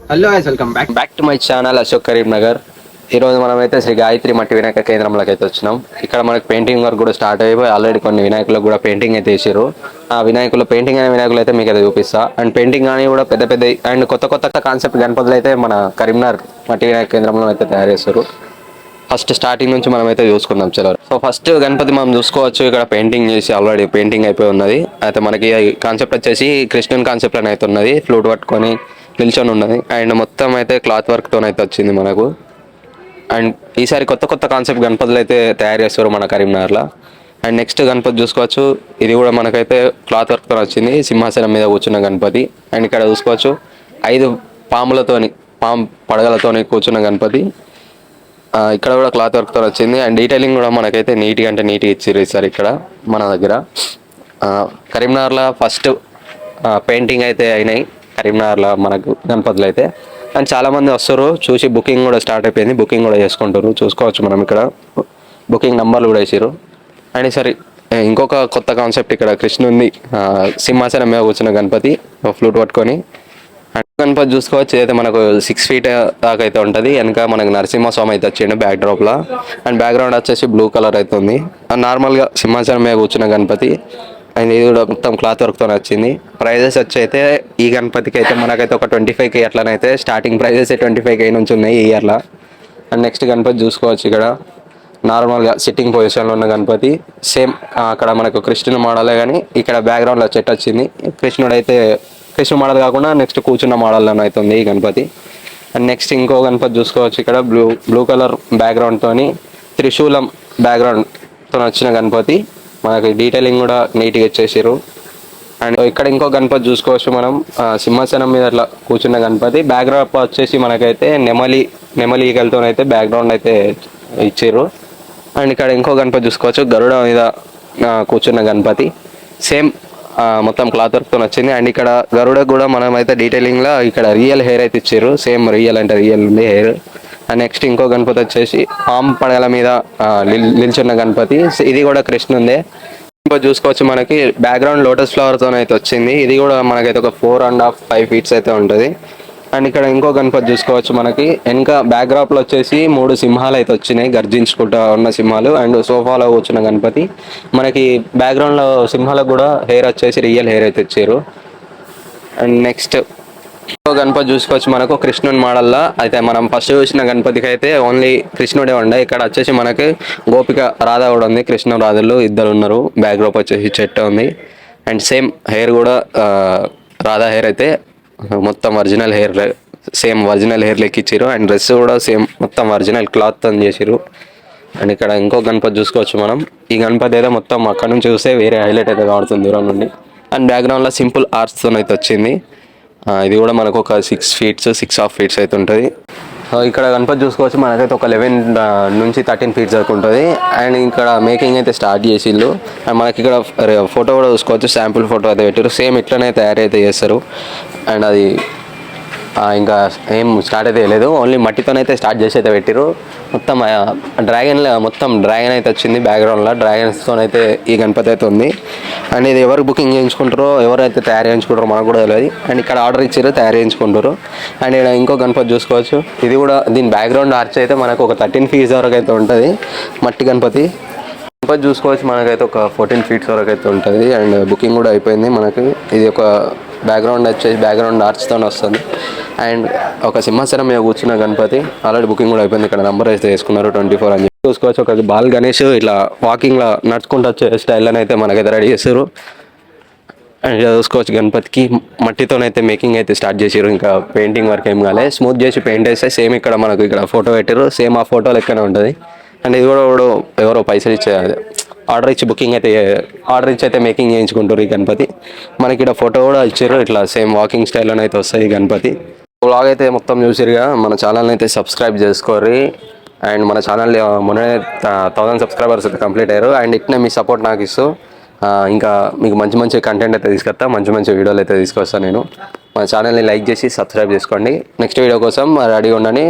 Hello guys, welcome back to my channel Ashok Karimnagar. ఈరోజు మనమైతే శ్రీ గాయత్రి మట్టి వినాయక కేంద్రంలోకి అయితే వచ్చినాం. ఇక్కడ మనకి పెయింటింగ్ వర్క్ కూడా స్టార్ట్ అయిపోయి ఆల్రెడీ కొన్ని వినాయకులకు కూడా పెయింటింగ్ అయితే వేసారు. ఆ వినాయకులు పెయింటింగ్ అయిన వినాయకులు అయితే మీకు అయితే చూపిస్తా. అండ్ పెయింటింగ్ కానీ కూడా పెద్ద పెద్ద అండ్ కొత్త కొత్త కాన్సెప్ట్ గణపతులు అయితే మన కరీంనగర్ మట్టి వినాయక కేంద్రంలో అయితే తయారు చేస్తారు. ఫస్ట్ స్టార్టింగ్ నుంచి మనం అయితే చూసుకుందాం చలో. సో ఫస్ట్ గణపతి మనం చూసుకోవచ్చు, ఇక్కడ పెయింటింగ్ చేసి ఆల్రెడీ పెయింటింగ్ అయిపోయి ఉన్నది. అయితే మనకి కాన్సెప్ట్ వచ్చేసి కృష్ణుని కాన్సెప్ట్ అని అయితే ఉన్నది, ఫ్లూట్ పట్టుకొని నిల్చొని ఉన్నది. అండ్ మొత్తం అయితే క్లాత్ వర్క్తో అయితే వచ్చింది మనకు. అండ్ ఈసారి కొత్త కొత్త కాన్సెప్ట్ గణపతులు అయితే తయారు చేస్తారు మన కరీంనగర్లో. అండ్ నెక్స్ట్ గణపతి చూసుకోవచ్చు, ఇది కూడా మనకైతే క్లాత్ వర్క్తో వచ్చింది, సింహాసనం మీద కూర్చున్న గణపతి. అండ్ ఇక్కడ చూసుకోవచ్చు 5 పాములతోని పడగలతోని కూర్చున్న గణపతి. ఇక్కడ కూడా క్లాత్ వర్క్తో వచ్చింది. అండ్ డీటెయిలింగ్ కూడా మనకైతే నీట్గా ఇచ్చారు ఈసారి ఇక్కడ మన దగ్గర. కరీంనగర్లో ఫస్ట్ పెయింటింగ్ అయితే అయినాయి కరీంనగర్లో మనకు గణపతులు అయితే. అండ్ చాలామంది వస్తారు చూసి, బుకింగ్ కూడా స్టార్ట్ అయిపోయింది, బుకింగ్ కూడా చేసుకుంటారు. చూసుకోవచ్చు మనం ఇక్కడ బుకింగ్ నెంబర్లు కూడా వేసారు. అండ్ సరే ఇంకొక కొత్త కాన్సెప్ట్, ఇక్కడ కృష్ణుని సింహాసనం మీద కూర్చున్న గణపతి ఫ్లూట్ పట్టుకొని. అండ్ గణపతి చూసుకోవచ్చు, అయితే మనకు 6 feet దాకా అయితే ఉంటుంది. వెనక మనకు నరసింహస్వామి అయితే వచ్చిండు బ్యాక్ డ్రాప్లో. అండ్ బ్యాక్గ్రౌండ్ వచ్చేసి బ్లూ కలర్ అయితే ఉంది. అండ్ నార్మల్గా సింహాసనం మీద కూర్చున్న గణపతి. అండ్ ఇది కూడా మొత్తం క్లాత్ వర్క్తో వచ్చింది. ప్రైజెస్ వచ్చి అయితే ఈ గణపతికి అయితే మనకైతే ఒక 25K అట్లనైతే స్టార్టింగ్ ప్రైజెస్ 25K నుంచి ఉన్నాయి ఈ ఇయర్లో. అండ్ నెక్స్ట్ గణపతి చూసుకోవచ్చు, ఇక్కడ నార్మల్గా సిట్టింగ్ పొజిషన్లో ఉన్న గణపతి. సేమ్ అక్కడ మనకు కృష్ణుని మోడలే, కానీ ఇక్కడ బ్యాక్గ్రౌండ్లో చెట్టు వచ్చింది. కృష్ణుడు మోడల్ కాకుండా నెక్స్ట్ కూర్చున్న మోడల్లో అవుతుంది ఈ గణపతి. అండ్ నెక్స్ట్ ఇంకో గణపతి చూసుకోవచ్చు, ఇక్కడ బ్లూ కలర్ బ్యాక్గ్రౌండ్తో త్రిశూలం బ్యాక్గ్రౌండ్తో వచ్చిన గణపతి. మనకి డీటెయిలింగ్ కూడా నీట్గా ఇచ్చేసారు. అండ్ ఇక్కడ ఇంకో గణపతి చూసుకోవచ్చు మనం, సింహాసనం మీద అట్లా కూర్చున్న గణపతి. బ్యాక్గ్రౌండ్ వచ్చేసి మనకైతే నెమలి ఈగలతో అయితే బ్యాక్గ్రౌండ్ అయితే ఇచ్చారు. అండ్ ఇక్కడ ఇంకో గణపతి చూసుకోవచ్చు, గరుడ మీద కూర్చున్న గణపతి. సేమ్ మొత్తం క్లాత్ వర్క్తో వచ్చింది. అండ్ ఇక్కడ గరుడ కూడా మనం అయితే డీటెయిలింగ్లో ఇక్కడ రియల్ హెయిర్ అయితే ఇచ్చారు. సేమ్ రియల్ అంటే రియల్ ఉంది హెయిర్. అండ్ నెక్స్ట్ ఇంకో గణపతి వచ్చేసి పాము పడగల మీద నిల్చున్న గణపతి. ఇది కూడా కృష్ణుందే. చూసుకోవచ్చు మనకి బ్యాక్గ్రౌండ్ లోటస్ ఫ్లవర్తో అయితే వచ్చింది. ఇది కూడా మనకైతే ఒక 4.5 5 feet అయితే ఉంటుంది. అండ్ ఇక్కడ ఇంకో గణపతి చూసుకోవచ్చు, మనకి వెనక బ్యాక్గ్రాప్లో వచ్చేసి 3 సింహాలు అయితే వచ్చినాయి, గర్జించుకుంటా ఉన్న సింహాలు. అండ్ సోఫాలో కూర్చున్న గణపతి. మనకి బ్యాక్గ్రౌండ్లో సింహాలకు కూడా హెయిర్ వచ్చేసి రియల్ హెయిర్ అయితే ఇచ్చారు. అండ్ నెక్స్ట్ గణపతి చూసుకోవచ్చు, మనకు కృష్ణుని మోడల్లో. అయితే మనం ఫస్ట్ చూసిన గణపతికి అయితే ఓన్లీ కృష్ణుడే ఉండే. ఇక్కడ వచ్చేసి మనకి గోపిక రాధ కూడా ఉంది, కృష్ణ రాధలు ఇద్దరు ఉన్నారు. బ్యాక్ డ్రాప్ వచ్చేసి చెట్టు ఉంది. అండ్ సేమ్ హెయిర్ కూడా రాధా హెయిర్ అయితే మొత్తం original hair, same original hair లెక్కిచ్చారు. అండ్ డ్రెస్ కూడా సేమ్ మొత్తం ఒరిజినల్ క్లాత్ అని చేసారు. అండ్ ఇక్కడ ఇంకో గణపతి చూసుకోవచ్చు మనం. ఈ గణపతి అయితే మొత్తం అక్కడ నుంచి చూస్తే వేరే హైలైట్ అయితే కాడుతుంది దూరం నుండి. అండ్ బ్యాక్గ్రౌండ్లో సింపుల్ ఆర్ట్స్తో అయితే వచ్చింది. ఇది కూడా మనకు ఒక 6 feet 6.5 feet అయితే ఉంటుంది. ఇక్కడ గణపతి చూసుకోవచ్చు, మనకైతే ఒక 11 నుంచి 13 feet వరకు ఉంటుంది. అండ్ ఇక్కడ మేకింగ్ అయితే స్టార్ట్ చేసిళ్ళు. అండ్ మనకి ఇక్కడ ఫోటో కూడా చూసుకోవచ్చు, శాంపుల్ ఫోటో అయితే పెట్టారు. సేమ్ ఇట్లనే తయారైతే చేస్తారు. అండ్ అది ఇంకా ఏం స్టార్ట్ అయితే లేదు, ఓన్లీ మట్టితోనైతే స్టార్ట్ చేసి అయితే పెట్టారు. మొత్తం డ్రాగన్ అయితే వచ్చింది బ్యాక్గ్రౌండ్లో. డ్రాగన్స్తో అయితే ఈ గణపతి అయితే ఉంది. అండ్ ఇది ఎవరు బుకింగ్ చేయించుకుంటారో, ఎవరైతే తయారు చేయించుకుంటారో మనకు కూడా తెలియదు. అండ్ ఇక్కడ ఆర్డర్ ఇచ్చారు, తయారు చేయించుకుంటారు. అండ్ ఇక్కడ ఇంకో గణపతి చూసుకోవచ్చు, ఇది కూడా దీని బ్యాక్గ్రౌండ్ ఆర్చ్ అయితే మనకు ఒక 13 feet వరకు అయితే ఉంటుంది. మట్టి గణపతి చూసుకోవచ్చు, మనకైతే ఒక 14 feet వరకు అయితే ఉంటుంది. అండ్ బుకింగ్ కూడా అయిపోయింది మనకి. ఇది ఒక బ్యాక్గ్రౌండ్ వచ్చేసి బ్యాక్గ్రౌండ్ ఆర్చ్తో వస్తుంది. అండ్ ఒక సింహాసనం మీద కూర్చున్న గణపతి ఆల్రెడీ బుకింగ్ కూడా అయిపోయింది. ఇక్కడ నెంబర్ అయితే వేసుకున్నారు 24 అని చెప్పి. చూసుకోవచ్చు, ఒక బాల్ గణేష్ ఇట్లా వాకింగ్లో నడుచుకుంటూ వచ్చే స్టైల్లో అయితే మనకైతే రెడీ చేస్తారు. అండ్ చూసుకోవచ్చు, గణపతికి మట్టితోనైతే మేకింగ్ అయితే స్టార్ట్ చేసారు. ఇంకా పెయింటింగ్ వర్క్ ఏం కాలే, స్మూత్ చేసి పెయింట్ వేస్తే సేమ్ ఇక్కడ మనకు ఇక్కడ ఫోటో పెట్టారు, సేమ్ ఆ ఫోటో లెక్కనే ఉంటుంది. అండ్ ఇది కూడా ఎవరో పైసలు ఇచ్చే ఆర్డర్ ఇచ్చి అయితే మేకింగ్ చేయించుకుంటారు ఈ గణపతి. మనకి ఇక్కడ ఫోటో కూడా ఇచ్చారు, ఇట్లా సేమ్ వాకింగ్ స్టైల్లోనే అయితే వస్తాయి ఈ గణపతి. బ్లాగ్ అయితే మొత్తం చూసిరుగా, మన ఛానల్ని అయితే సబ్స్క్రైబ్ చేసుకోర్రి. అండ్ మన ఛానల్ మొన్ననే 1000 subscribers అయితే కంప్లీట్ అయ్యారు. అండ్ ఇట్నే మీ సపోర్ట్ నాకు ఇస్తూ ఇంకా మీకు మంచి కంటెంట్ అయితే తీసుకొస్తా, మంచి వీడియోలు అయితే తీసుకొస్తాను నేను. మన ఛానల్ని లైక్ చేసి సబ్స్క్రైబ్ చేసుకోండి. నెక్స్ట్ వీడియో కోసం రెడీగా ఉండని.